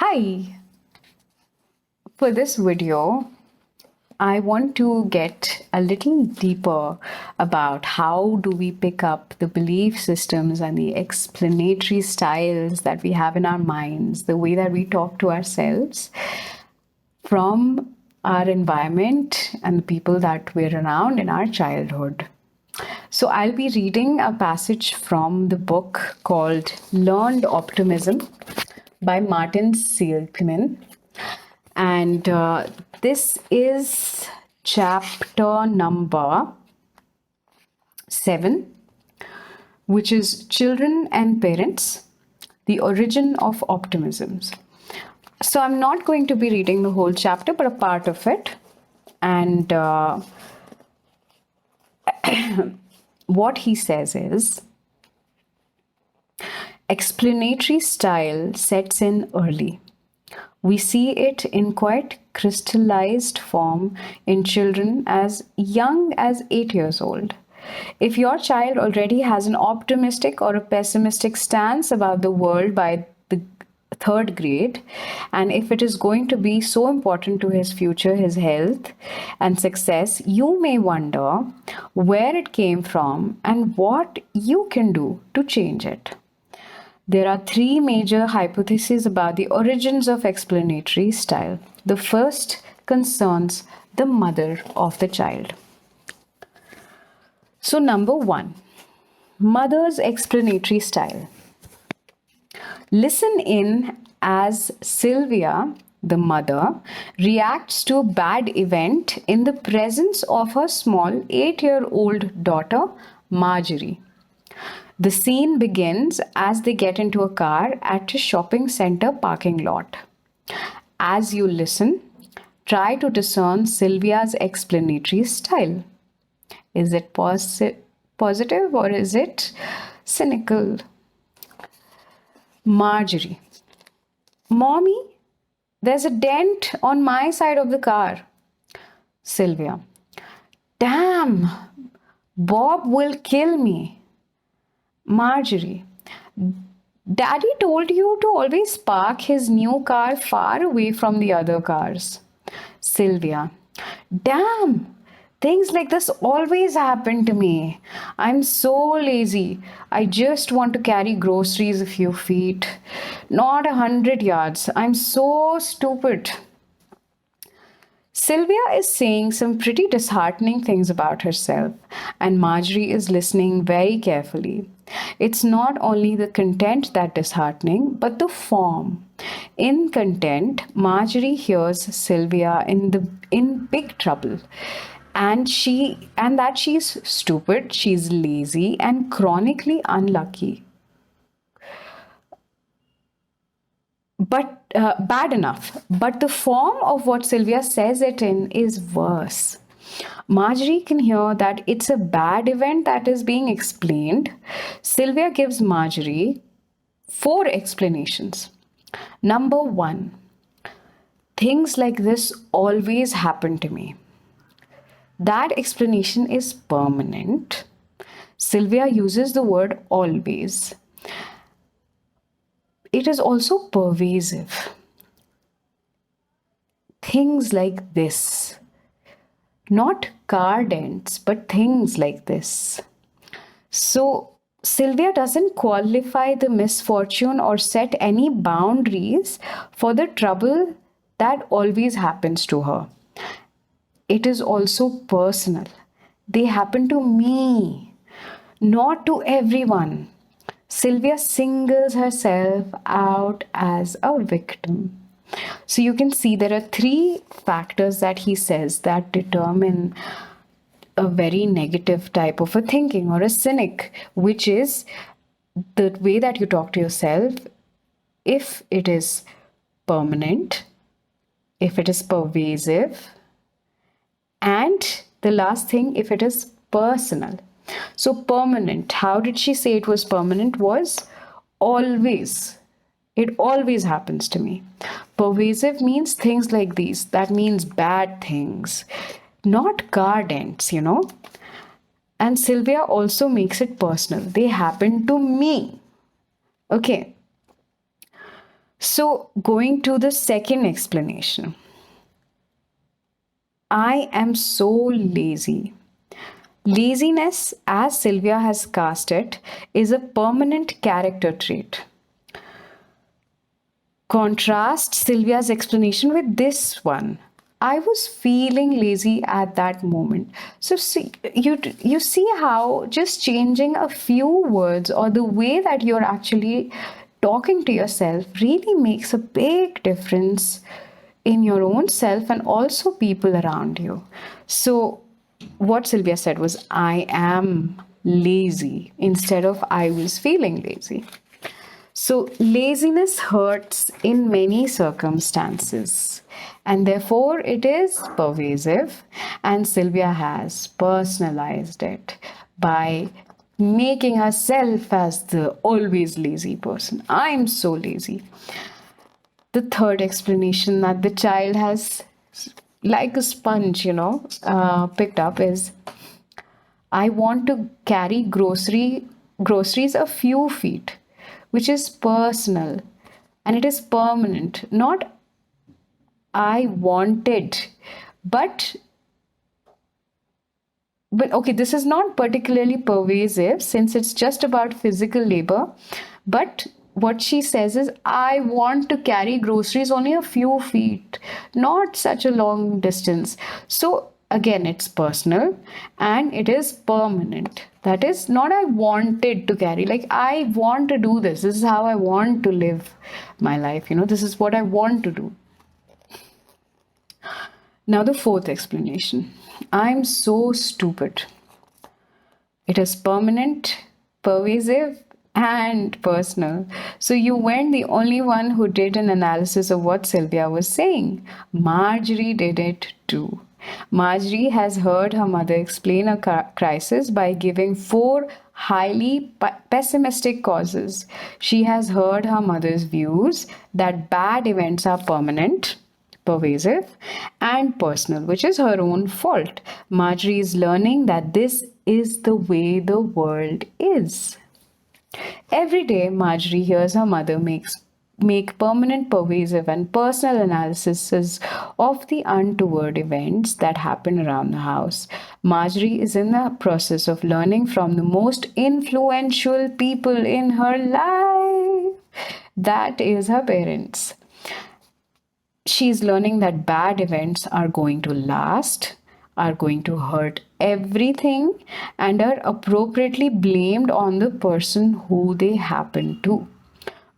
Hi, for this video, I want to get a little deeper about how do we pick up the belief systems and the explanatory styles that we have in our minds, the way that we talk to ourselves from our environment and the people that we're around in our childhood. So I'll be reading a passage from the book called Learned Optimism by Martin Seligman. And this is chapter number 7, which is Children and Parents, the Origin of Optimisms. So I'm not going to be reading the whole chapter, but a part of it. And what he says is, explanatory style sets in early. We see it in quite crystallized form in children as young as 8 years old. If your child already has an optimistic or a pessimistic stance about the world by the 3rd grade, and if it is going to be so important to his future, his health and success, you may wonder where it came from and what you can do to change it. There are 3 major hypotheses about the origins of explanatory style. The first concerns the mother of the child. So, number 1, mother's explanatory style. Listen in as Sylvia, the mother, reacts to a bad event in the presence of her small 8-year-old daughter, Marjorie. The scene begins as they get into a car at a shopping center parking lot. As you listen, try to discern Sylvia's explanatory style. Is it positive or is it cynical? Marjorie. Mommy, there's a dent on my side of the car. Sylvia. Damn, Bob will kill me. Marjorie. Daddy told you to always park his new car far away from the other cars. Sylvia. Damn, things like this always happen to me. I'm so lazy. I just want to carry groceries a few feet, not 100 yards. I'm so stupid. Sylvia is saying some pretty disheartening things about herself, and Marjorie is listening very carefully. It's not only the content that is disheartening, but the form. In content, Marjorie hears Sylvia in big trouble, and that she's stupid, she's lazy, and chronically unlucky. But bad enough. But the form of what Sylvia says it in is worse. Marjorie can hear that it's a bad event that is being explained. Sylvia gives Marjorie 4 explanations. Number 1, things like this always happen to me. That explanation is permanent. Sylvia uses the word always. It is also pervasive. Things like this. Not car dents, but things like this. So, Sylvia doesn't qualify the misfortune or set any boundaries for the trouble that always happens to her. It is also personal. They happen to me, not to everyone. Sylvia singles herself out as a victim. So you can see there are 3 factors that he says that determine a very negative type of a thinking or a cynic, which is the way that you talk to yourself, if it is permanent, if it is pervasive, and the last thing, if it is personal. So permanent, how did she say it was permanent? Was always. It always happens to me. Pervasive means things like these. That means bad things, not car dents, And Sylvia also makes it personal. They happen to me. Okay. So, going to the second explanation, I am so lazy. Laziness, as Sylvia has cast it, is a permanent character trait. Contrast Sylvia's explanation with this one. I was feeling lazy at that moment. So see, you see how just changing a few words or the way that you're actually talking to yourself really makes a big difference in your own self and also people around you. So what Sylvia said was, I am lazy instead of I was feeling lazy. So, laziness hurts in many circumstances, and therefore it is pervasive. And Sylvia has personalized it by making herself as the always lazy person. I'm so lazy. The third explanation that the child has, like a sponge, picked up is, I want to carry groceries a few feet, which is personal and it is permanent. Not I wanted, but okay, this is not particularly pervasive since it's just about physical labor. But what she says is, I want to carry groceries only a few feet, not such a long distance. So again, it's personal and it is permanent. That is not I wanted to carry, like I want to do this. This is how I want to live my life. This is what I want to do. Now, the fourth explanation, I'm so stupid. It is permanent, pervasive, and personal. So you weren't the only one who did an analysis of what Sylvia was saying. Marjorie did it too. Marjorie has heard her mother explain a crisis by giving 4 highly pessimistic causes. She has heard her mother's views that bad events are permanent, pervasive, and personal, which is her own fault. Marjorie is learning that this is the way the world is. Every day, Marjorie hears her mother make permanent, pervasive, and personal analyses of the untoward events that happen around the house. Marjorie is in the process of learning from the most influential people in her life. That is her parents. She's learning that bad events are going to last, are going to hurt everything, and are appropriately blamed on the person who they happen to.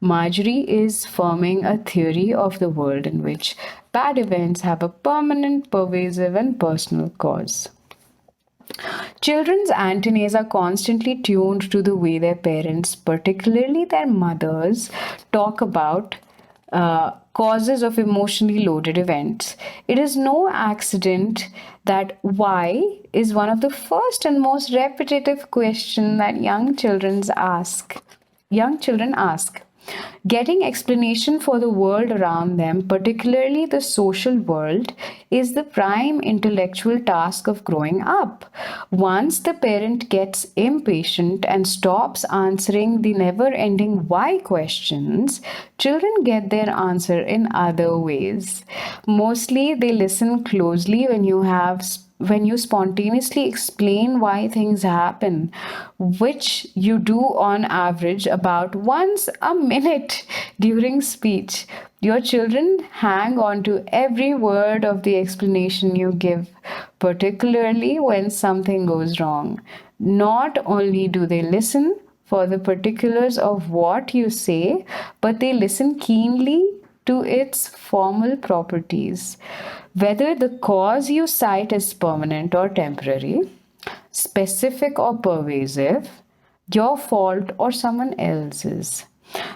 Marjorie is forming a theory of the world in which bad events have a permanent, pervasive, and personal cause. Children's antennae are constantly tuned to the way their parents, particularly their mothers, talk about causes of emotionally loaded events. It is no accident that why is one of the first and most repetitive questions that young children ask. Getting explanation for the world around them, particularly the social world, is the prime intellectual task of growing up. Once the parent gets impatient and stops answering the never-ending why questions, children get their answer in other ways. Mostly, they listen closely when you spontaneously explain why things happen, which you do on average about once a minute during speech. Your children hang on to every word of the explanation you give, particularly when something goes wrong. Not only do they listen for the particulars of what you say, but they listen keenly to its formal properties. Whether the cause you cite is permanent or temporary, specific or pervasive, your fault or someone else's.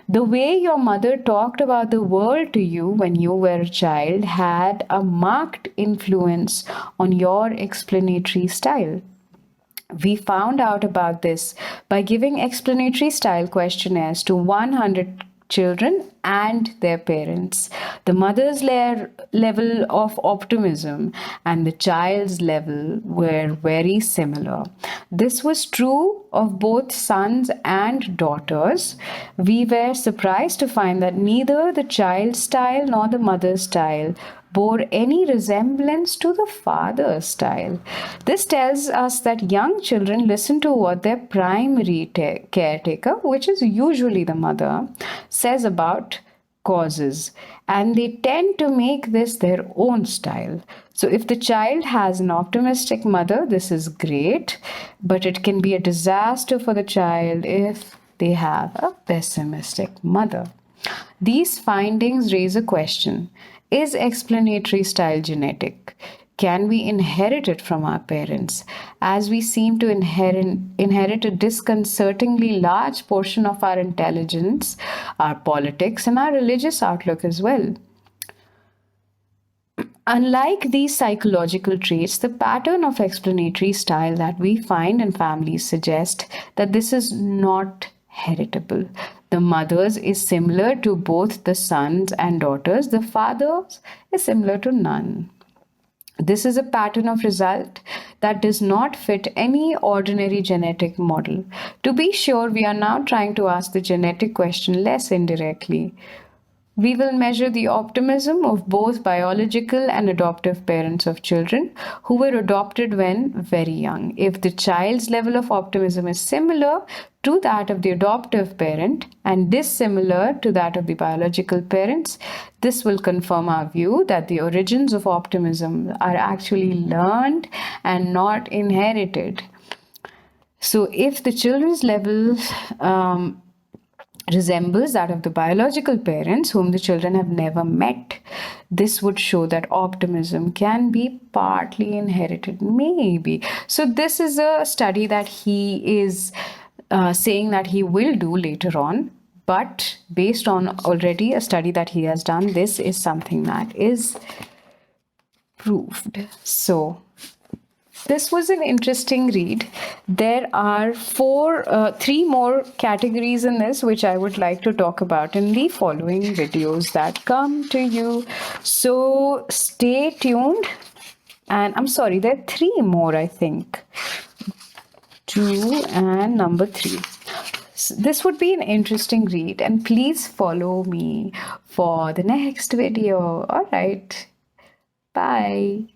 The way your mother talked about the world to you when you were a child had a marked influence on your explanatory style. We found out about this by giving explanatory style questionnaires to 100 children and their parents. The mother's level of optimism and the child's level were very similar. This was true of both sons and daughters. We were surprised to find that neither the child's style nor the mother's style bore any resemblance to the father's style. This tells us that young children listen to what their primary caretaker, which is usually the mother, says about causes, and they tend to make this their own style. So if the child has an optimistic mother, this is great, but it can be a disaster for the child if they have a pessimistic mother. These findings raise a question. Is explanatory style genetic? Can we inherit it from our parents, as we seem to inherit a disconcertingly large portion of our intelligence, our politics, and our religious outlook as well? Unlike these psychological traits, the pattern of explanatory style that we find in families suggest that this is not heritable. The mother's is similar to both the sons and daughters. The father's is similar to none. This is a pattern of result that does not fit any ordinary genetic model. To be sure, we are now trying to ask the genetic question less indirectly. We will measure the optimism of both biological and adoptive parents of children who were adopted when very young. If the child's level of optimism is similar to that of the adoptive parent and dissimilar to that of the biological parents, this will confirm our view that the origins of optimism are actually learned and not inherited. So if the children's level resembles that of the biological parents whom the children have never met, this would show that optimism can be partly inherited, maybe. So this is a study that he is saying that he will do later on, but based on already a study that he has done, this is something that is proved. So this was an interesting read. There are three more categories in this, which I would like to talk about in the following videos that come to you. So stay tuned. And I'm sorry, there are three more, I think. 2 and number 3. So this would be an interesting read, and please follow me for the next video. All right. Bye.